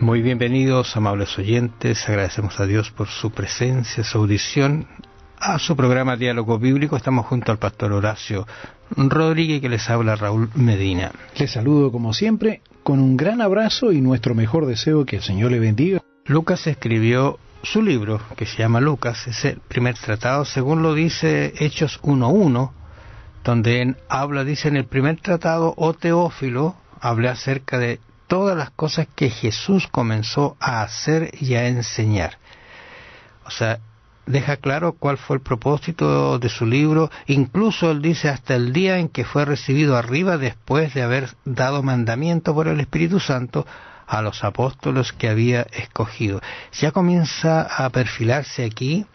Muy bienvenidos, amables oyentes. Agradecemos a Dios por su presencia, su audición a su programa Diálogo Bíblico. Estamos junto al pastor Horacio Rodríguez, que les habla Raúl Medina. Les saludo como siempre con un gran abrazo y nuestro mejor deseo, que el Señor le bendiga. Lucas escribió su libro, que se llama Lucas, es el primer tratado, según lo dice Hechos 1:1, donde dice en el primer tratado, oh Teófilo, hablé acerca de todas las cosas que Jesús comenzó a hacer y a enseñar. O sea, deja claro cuál fue el propósito de su libro. Incluso él dice hasta el día en que fue recibido arriba, después de haber dado mandamiento por el Espíritu Santo a los apóstoles que había escogido. Ya comienza a perfilarse aquí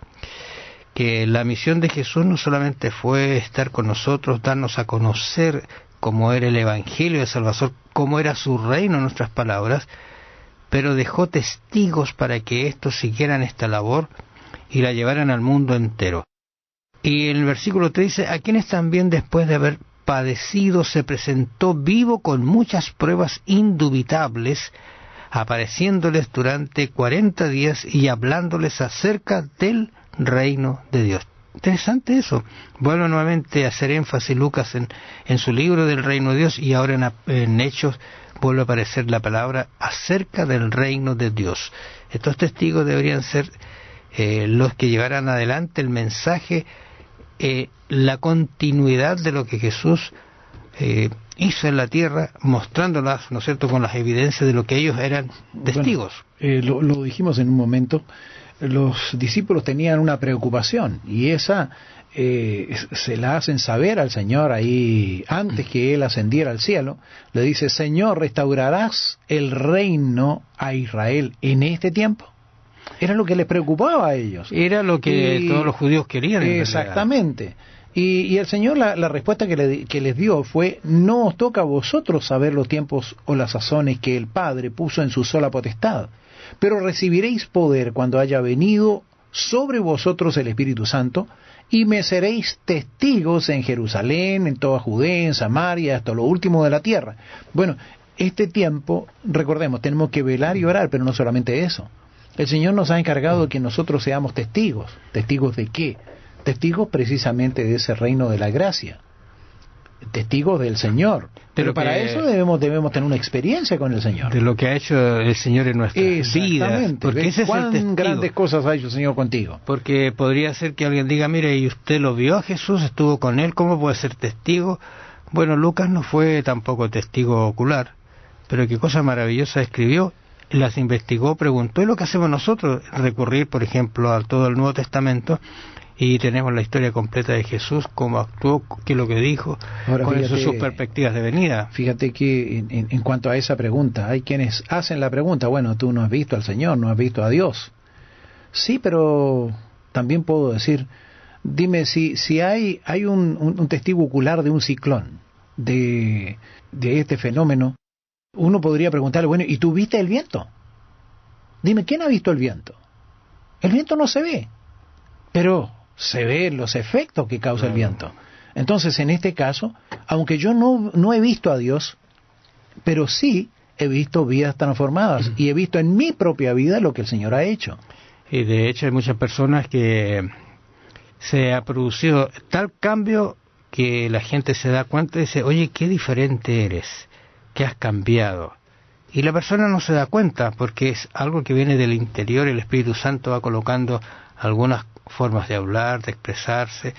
que la misión de Jesús no solamente fue estar con nosotros, darnos a conocer cómo era el Evangelio de Salvación, cómo era su reino en nuestras palabras, pero dejó testigos para que estos siguieran esta labor y la llevaran al mundo entero. Y en el versículo 3 dice, a quienes también después de haber padecido se presentó vivo con muchas pruebas indubitables, apareciéndoles durante 40 días y hablándoles acerca del reino de Dios. Interesante eso. Vuelve nuevamente a hacer énfasis Lucas en su libro del reino de Dios, y ahora en Hechos vuelve a aparecer la palabra acerca del reino de Dios. Estos testigos deberían ser los que llevaran adelante el mensaje, la continuidad de lo que Jesús hizo en la tierra, mostrándolas, ¿no es cierto?, con las evidencias de lo que ellos eran testigos. Bueno, lo dijimos en un momento. Los discípulos tenían una preocupación, y esa se la hacen saber al Señor ahí antes que Él ascendiera al cielo. Le dice, Señor, ¿restaurarás el reino a Israel en este tiempo? Era lo que les preocupaba a ellos. Era lo que todos los judíos querían. Exactamente. Y el Señor, la respuesta que les dio fue, no os toca a vosotros saber los tiempos o las sazones que el Padre puso en su sola potestad, pero recibiréis poder cuando haya venido sobre vosotros el Espíritu Santo, y me seréis testigos en Jerusalén, en toda Judea, en Samaria, hasta lo último de la tierra. Bueno, este tiempo, recordemos, tenemos que velar y orar, pero no solamente eso. El Señor nos ha encargado de que nosotros seamos testigos. ¿Testigos de qué? Testigos precisamente de ese reino de la gracia. Testigos del Señor. Pero para eso debemos tener una experiencia con el Señor. De lo que ha hecho el Señor en nuestras vidas. Exactamente. Porque ese es el testigo. Grandes cosas ha hecho el Señor contigo. Porque podría ser que alguien diga, mire, ¿y usted lo vio a Jesús? ¿Estuvo con Él? ¿Cómo puede ser testigo? Bueno, Lucas no fue tampoco testigo ocular, pero qué cosa maravillosa escribió. Las investigó, preguntó, y lo que hacemos nosotros, recurrir, por ejemplo, a todo el Nuevo Testamento, y tenemos la historia completa de Jesús, cómo actuó, qué es lo que dijo, cuáles son sus perspectivas de venida. Fíjate que en cuanto a esa pregunta, hay quienes hacen la pregunta, bueno, tú no has visto al Señor, no has visto a Dios. Sí, pero también puedo decir, dime, si hay un testigo ocular de un ciclón, de este fenómeno, uno podría preguntarle, bueno, ¿y tú viste el viento? Dime, ¿quién ha visto el viento? El viento no se ve, pero se ven los efectos que causa el viento. Entonces, en este caso, aunque yo no he visto a Dios, pero sí he visto vidas transformadas, y he visto en mi propia vida lo que el Señor ha hecho. Y de hecho hay muchas personas que se ha producido tal cambio que la gente se da cuenta y dice, oye, qué diferente eres, que has cambiado. Y la persona no se da cuenta, porque es algo que viene del interior. El Espíritu Santo va colocando algunas formas de hablar, de expresarse.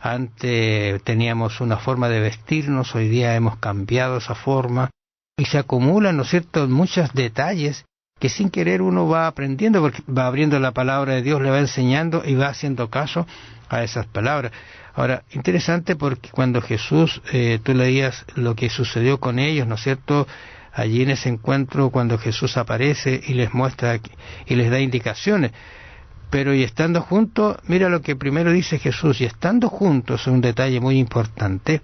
Antes teníamos una forma de vestirnos, hoy día hemos cambiado esa forma, y se acumulan, ¿no es cierto?, muchos detalles que sin querer uno va aprendiendo, porque va abriendo la palabra de Dios, le va enseñando y va haciendo caso a esas palabras. Ahora, interesante, porque cuando Jesús, tú leías lo que sucedió con ellos, ¿no es cierto?, allí en ese encuentro, cuando Jesús aparece y les muestra y les da indicaciones. Pero y estando juntos, mira lo que primero dice Jesús, y estando juntos, es un detalle muy importante,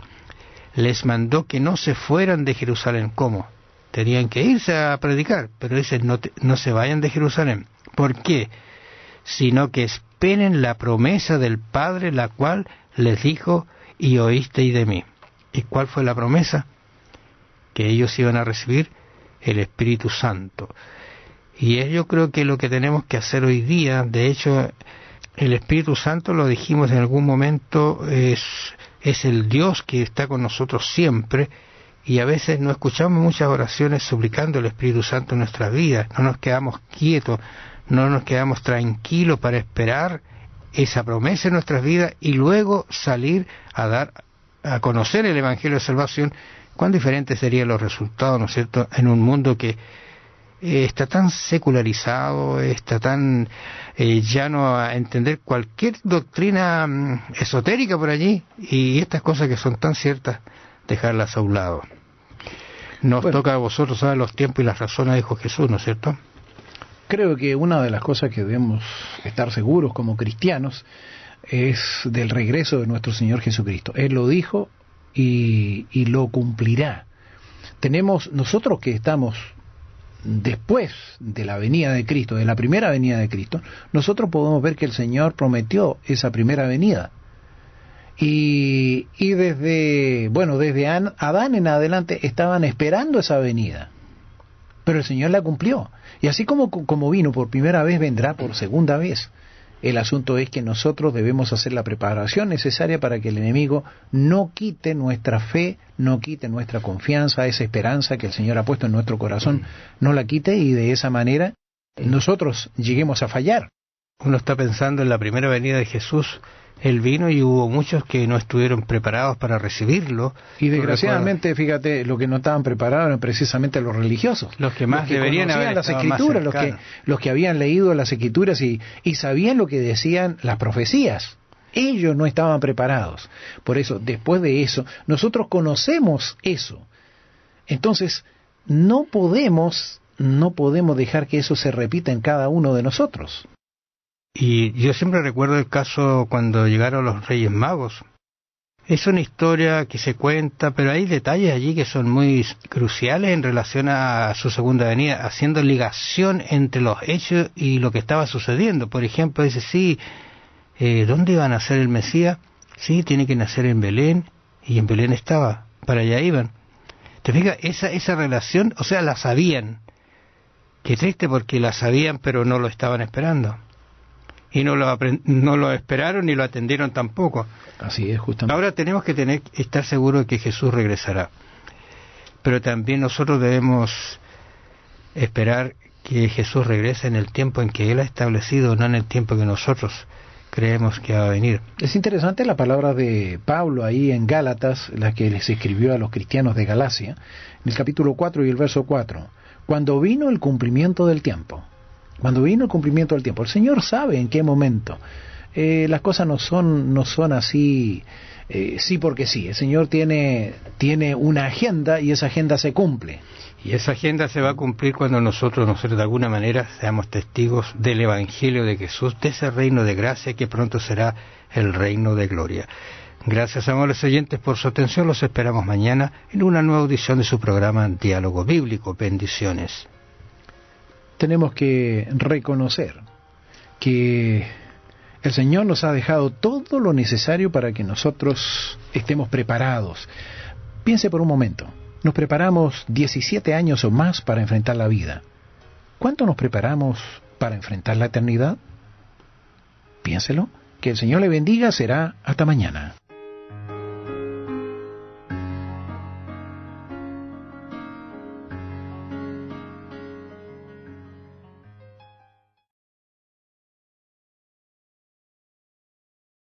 les mandó que no se fueran de Jerusalén. ¿Cómo? Tenían que irse a predicar, pero dice, no se vayan de Jerusalén. ¿Por qué? Sino que esperen la promesa del Padre, la cual les dijo, y oísteis de mí. ¿Y cuál fue la promesa? Que ellos iban a recibir el Espíritu Santo. Y yo creo que lo que tenemos que hacer hoy día, de hecho, el Espíritu Santo, lo dijimos en algún momento, es el Dios que está con nosotros siempre, y a veces no escuchamos muchas oraciones suplicando el Espíritu Santo en nuestras vidas, no nos quedamos quietos, no nos quedamos tranquilos para esperar esa promesa en nuestras vidas y luego salir a conocer el Evangelio de Salvación. Cuán diferentes serían los resultados, ¿no es cierto?, en un mundo que está tan secularizado, está tan llano a entender cualquier doctrina esotérica por allí, y estas cosas que son tan ciertas, dejarlas a un lado. Nos toca a vosotros saber los tiempos y las razones, dijo Jesús, ¿no es cierto? Creo que una de las cosas que debemos estar seguros como cristianos es del regreso de nuestro Señor Jesucristo. Él lo dijo y lo cumplirá. Tenemos nosotros que estamos después de la venida de Cristo, de la primera venida de Cristo, nosotros podemos ver que el Señor prometió esa primera venida. Y desde Adán en adelante estaban esperando esa venida, pero el Señor la cumplió. Y así como vino por primera vez, vendrá por segunda vez. El asunto es que nosotros debemos hacer la preparación necesaria para que el enemigo no quite nuestra fe, no quite nuestra confianza, esa esperanza que el Señor ha puesto en nuestro corazón, no la quite, y de esa manera nosotros lleguemos a fallar. Uno está pensando en la primera venida de Jesús. Él vino y hubo muchos que no estuvieron preparados para recibirlo. Y desgraciadamente, fíjate, lo que no estaban preparados eran precisamente los religiosos. Los que más deberían haber las Escrituras, los que habían leído las Escrituras y sabían lo que decían las profecías. Ellos no estaban preparados. Por eso, después de eso, nosotros conocemos eso. Entonces, no podemos dejar que eso se repita en cada uno de nosotros. Y yo siempre recuerdo el caso cuando llegaron los Reyes Magos. Es una historia que se cuenta, pero hay detalles allí que son muy cruciales en relación a su segunda venida, haciendo ligación entre los hechos y lo que estaba sucediendo. Por ejemplo, dice, ¿dónde iba a nacer el Mesías? Sí, tiene que nacer en Belén, y en Belén estaba, para allá iban. ¿Te fijas? Esa relación, o sea, la sabían. Qué triste, porque la sabían, pero no lo estaban esperando. Y no lo esperaron ni lo atendieron tampoco. Así es, justamente. Ahora tenemos que estar seguros de que Jesús regresará. Pero también nosotros debemos esperar que Jesús regrese en el tiempo en que Él ha establecido, no en el tiempo que nosotros creemos que va a venir. Es interesante la palabra de Pablo ahí en Gálatas, la que les escribió a los cristianos de Galacia, en el capítulo 4 y el verso 4. Cuando vino el cumplimiento del tiempo. Cuando vino el cumplimiento del tiempo, el Señor sabe en qué momento. Las cosas no son así, sí porque sí. El Señor tiene una agenda y esa agenda se cumple. Y esa agenda se va a cumplir cuando nosotros de alguna manera seamos testigos del Evangelio de Jesús, de ese reino de gracia que pronto será el reino de gloria. Gracias, amables oyentes, por su atención. Los esperamos mañana en una nueva audición de su programa Diálogo Bíblico. Bendiciones. Tenemos que reconocer que el Señor nos ha dejado todo lo necesario para que nosotros estemos preparados. Piense por un momento, nos preparamos 17 años o más para enfrentar la vida. ¿Cuánto nos preparamos para enfrentar la eternidad? Piénselo, que el Señor le bendiga, será hasta mañana.